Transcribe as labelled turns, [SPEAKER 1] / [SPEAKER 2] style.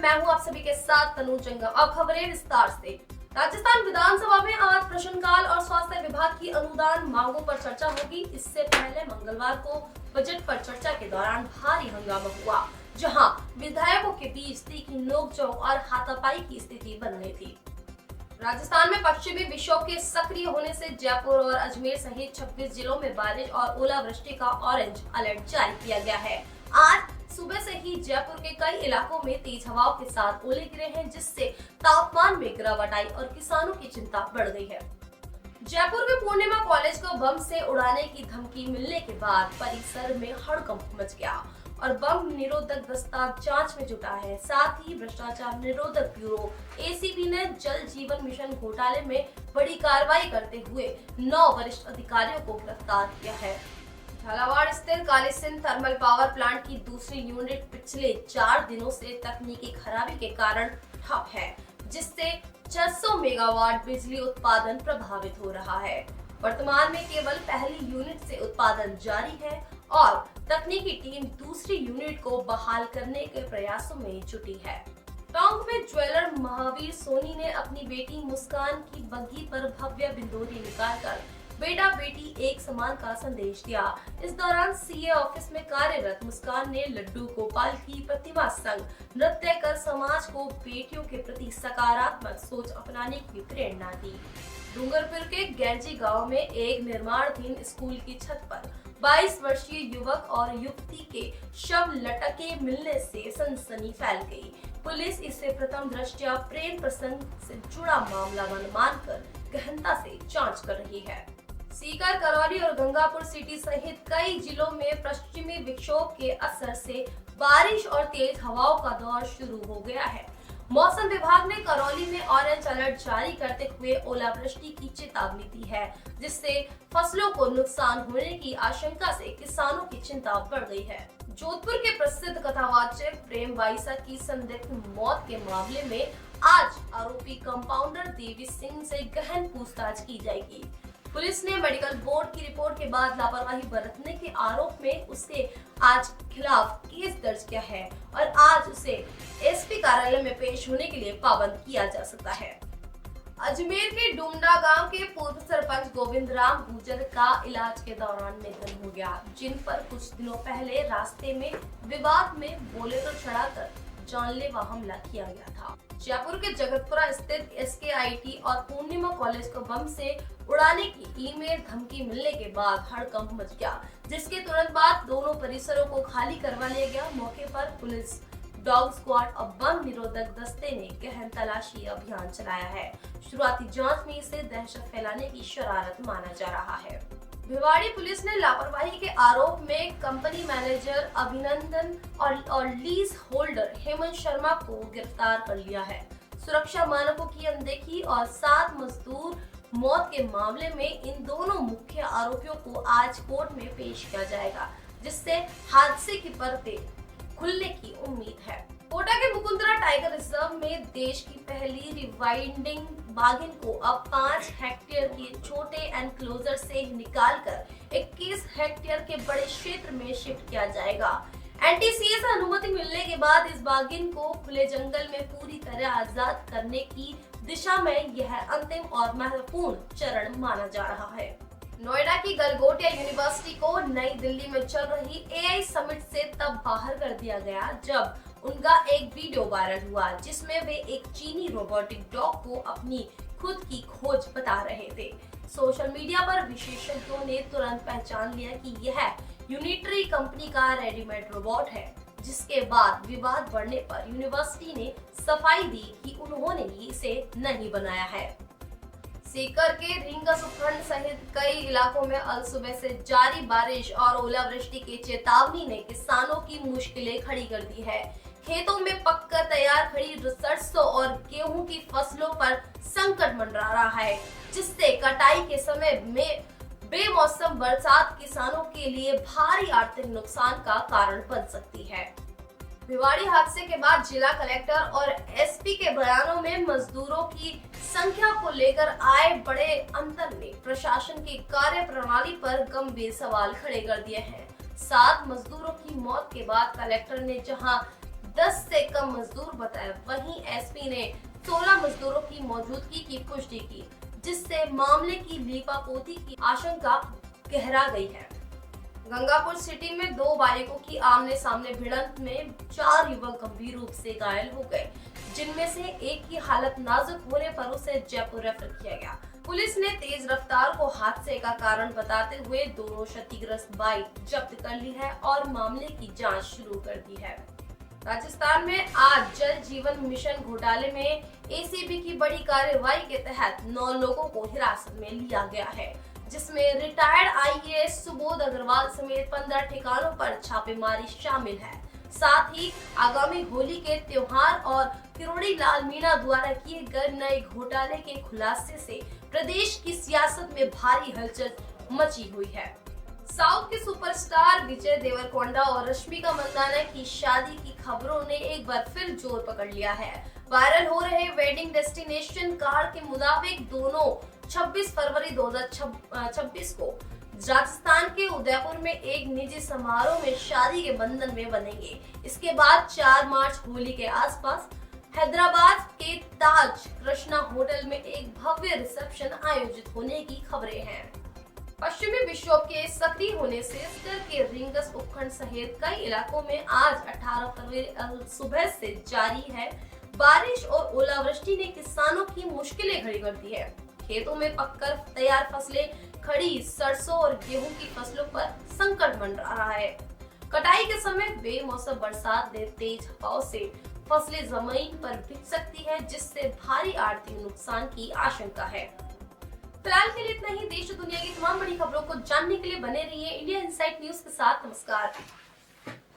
[SPEAKER 1] मैं हूं आप सभी के साथ तनु जंगम। अब खबरें विस्तार से। राजस्थान विधानसभा में आज प्रश्नकाल और स्वास्थ्य विभाग की अनुदान मांगों पर चर्चा होगी। इससे पहले मंगलवार को बजट पर चर्चा के दौरान भारी हंगामा हुआ, जहां विधायकों के बीच तीखी नोकझोंक और हाथापाई की स्थिति बन गई थी। राजस्थान में पश्चिमी विक्षोभ के सक्रिय होने से जयपुर और अजमेर सहित 26 जिलों में बारिश और ओलावृष्टि का ऑरेंज अलर्ट जारी किया गया है। आज सुबह से ही जयपुर के कई इलाकों में तेज हवाओं के साथ ओले गिरे हैं, जिससे तापमान में गिरावट आई और किसानों की चिंता बढ़ गई है। जयपुर के पूर्णिमा कॉलेज को बम से उड़ाने की धमकी मिलने के बाद परिसर में हड़कंप मच गया और बम निरोधक दस्ता जांच में जुटा है। साथ ही भ्रष्टाचार निरोधक ब्यूरो एसीबी ने जल जीवन मिशन घोटाले में बड़ी कार्रवाई करते हुए 9 वरिष्ठ अधिकारियों को गिरफ्तार किया है। झालावाड़ स्थित कालीसिंध थर्मल पावर प्लांट की दूसरी यूनिट पिछले 4 दिनों से तकनीकी खराबी के कारण ठप है, जिससे 600 मेगावाट बिजली उत्पादन प्रभावित हो रहा है। वर्तमान में केवल पहली यूनिट से उत्पादन जारी है और तकनीकी टीम दूसरी यूनिट को बहाल करने के प्रयासों में जुटी है। टोंक में ज्वेलर महावीर सोनी ने अपनी बेटी मुस्कान की बग्घी पर भव्य बिंदोरी निकालकर बेटा बेटी एक समान का संदेश दिया। इस दौरान सीए ऑफिस में कार्यरत मुस्कान ने लड्डू गोपाल की प्रतिमा संग नृत्य कर समाज को बेटियों के प्रति सकारात्मक सोच अपनाने की प्रेरणा दी। डूंगरपुर के गैरजी गांव में एक निर्माणाधीन स्कूल की छत पर 22 वर्षीय युवक और युवती के शव लटके मिलने से सनसनी फैल गई। पुलिस इसे प्रथम दृष्टया प्रेम प्रसंग से जुड़ा मामला मानकर गहनता से जांच कर रही है। सीकर, करौली और गंगापुर सिटी सहित कई जिलों में पश्चिमी विक्षोभ के असर से बारिश और तेज हवाओं का दौर शुरू हो गया है। मौसम विभाग ने करौली में ऑरेंज अलर्ट जारी करते हुए ओलावृष्टि की चेतावनी दी है, जिससे फसलों को नुकसान होने की आशंका से किसानों की चिंता बढ़ गई है। जोधपुर के प्रसिद्ध कथावाचक प्रेम बाईसा की संदिग्ध मौत के मामले में आज आरोपी कंपाउंडर देवी सिंह से गहन पूछताछ की जाएगी। पुलिस ने मेडिकल बोर्ड की रिपोर्ट के बाद लापरवाही बरतने के आरोप में उसके आज खिलाफ केस दर्ज किया है और आज उसे एसपी कार्यालय में पेश होने के लिए पाबंद किया जा सकता है। अजमेर के डुमडा गांव के पूर्व सरपंच गोविंद राम गुर्जर का इलाज के दौरान निधन हो गया, जिन पर कुछ दिनों पहले रास्ते में विवाद में बोलेरो चढ़ाकर जानलेवा हमला किया गया था। जयपुर के जगतपुरा स्थित एसकेआईटी और पूर्णिमा कॉलेज को बम से उड़ाने की ईमेल धमकी मिलने के बाद हड़कंप मच गया, जिसके तुरंत बाद दोनों परिसरों को खाली करवा लिया गया। मौके पर पुलिस, डॉग स्क्वाड और बम निरोधक दस्ते ने गहन तलाशी अभियान चलाया है। शुरुआती जांच में इसे दहशत फैलाने की शरारत माना जा रहा है। भिवाड़ी पुलिस ने लापरवाही के आरोप में कंपनी मैनेजर अभिनंदन और लीज होल्डर हेमंत शर्मा को गिरफ्तार कर लिया है। सुरक्षा मानकों की अनदेखी और 7 मजदूर मौत के मामले में इन दोनों मुख्य आरोपियों को आज कोर्ट में पेश किया जाएगा, जिससे हादसे की परतें खुलने की उम्मीद है। कोटा के मुकुंदरा टाइगर रिजर्व में देश की पहली रिवाइंडिंग बाघिन को अब 5 हेक्टेयर के छोटे एनक्लोजर से निकालकर 21 हेक्टेयर के बड़े क्षेत्र में शिफ्ट किया जाएगा। एनटीसीए से अनुमति मिलने के बाद इस बाघिन को खुले जंगल में पूरी तरह आजाद करने की दिशा में यह अंतिम और महत्वपूर्ण चरण माना जा रहा है। नोएडा की गलगोटिया यूनिवर्सिटी को नई दिल्ली में चल रही एआई समिट से तब बाहर कर दिया गया जब उनका एक वीडियो वायरल हुआ, जिसमें वे एक चीनी रोबोटिक डॉग को अपनी खुद की खोज बता रहे थे। सोशल मीडिया पर विशेषज्ञों ने तुरंत पहचान लिया कि यह यूनिटरी कंपनी का रेडीमेड रोबोट है, जिसके बाद विवाद बढ़ने पर यूनिवर्सिटी ने सफाई दी कि उन्होंने इसे नहीं बनाया है। सीकर के रींगस उपखंड सहित कई इलाकों में अल सुबह से जारी बारिश और ओलावृष्टि की चेतावनी ने किसानों की मुश्किलें खड़ी कर दी है। खेतों में पककर तैयार खड़ी सरसों और गेहूं की फसलों पर संकट मंडरा रहा है, जिससे कटाई के समय में बेमौसम बरसात किसानों के लिए भारी आर्थिक नुकसान का कारण बन सकती है। भिवाड़ी हादसे के बाद जिला कलेक्टर और एसपी के बयानों में मजदूरों की संख्या को लेकर आए बड़े अंतर ने प्रशासन की कार्य प्रणाली पर गंभीर सवाल खड़े कर दिए हैं। 7 मजदूरों की मौत के बाद कलेक्टर ने जहां 10 से कम मजदूर बताए। वहीं एसपी ने 16 मजदूरों की मौजूदगी की पुष्टि की, जिससे मामले की लीपापोती की आशंका गहरा गई है। गंगापुर सिटी में 2 बाइकों की आमने सामने भिड़ंत में 4 युवक गंभीर रूप से घायल हो गए, जिनमें से एक की हालत नाजुक होने पर उसे जयपुर रेफर किया गया। पुलिस ने तेज रफ्तार को हादसे का कारण बताते हुए दोनों क्षतिग्रस्त बाइक जब्त कर ली है और मामले की जांच शुरू कर दी है। राजस्थान में आज जल जीवन मिशन घोटाले में एसीबी की बड़ी कार्रवाई के तहत 9 लोगों को हिरासत में लिया गया है, जिसमें रिटायर्ड आईएएस सुबोध अग्रवाल समेत 15 ठिकानों पर छापेमारी शामिल है। साथ ही आगामी होली के त्योहार और किरोड़ी लाल मीणा द्वारा किए गए नए घोटाले के खुलासे से प्रदेश की सियासत में भारी हलचल मची हुई है। साउथ के सुपरस्टार विजय देवरकोंडा और रश्मिका मंदाना की शादी की खबरों ने एक बार फिर जोर पकड़ लिया है। वायरल हो रहे वेडिंग डेस्टिनेशन कार्ड के मुताबिक दोनों 26 फरवरी 2026 को राजस्थान के उदयपुर में एक निजी समारोह में शादी के बंधन में बनेंगे। इसके बाद 4 मार्च होली के आसपास हैदराबाद के ताज कृष्णा होटल में एक भव्य रिसेप्शन आयोजित होने की खबरें हैं। पश्चिमी विक्षोभ के सक्रिय होने से उत्तर के रिंगस उपखंड सहित कई इलाकों में आज 18 फरवरी सुबह से जारी है बारिश और ओलावृष्टि ने किसानों की मुश्किलें खड़ी कर दी है। खेतों में पककर तैयार फसलें खड़ी सरसों और गेहूं की फसलों पर संकट मंडरा रहा है। कटाई के समय बेमौसम बरसात ने तेज हवाओं से फसलें जमीन पर बिक सकती है, जिससे भारी आर्थिक नुकसान की आशंका है। फिलहाल के लिए इतना ही। देश और दुनिया की तमाम बड़ी खबरों को जानने के लिए बने रहिए इंडिया इनसाइट न्यूज के साथ। नमस्कार।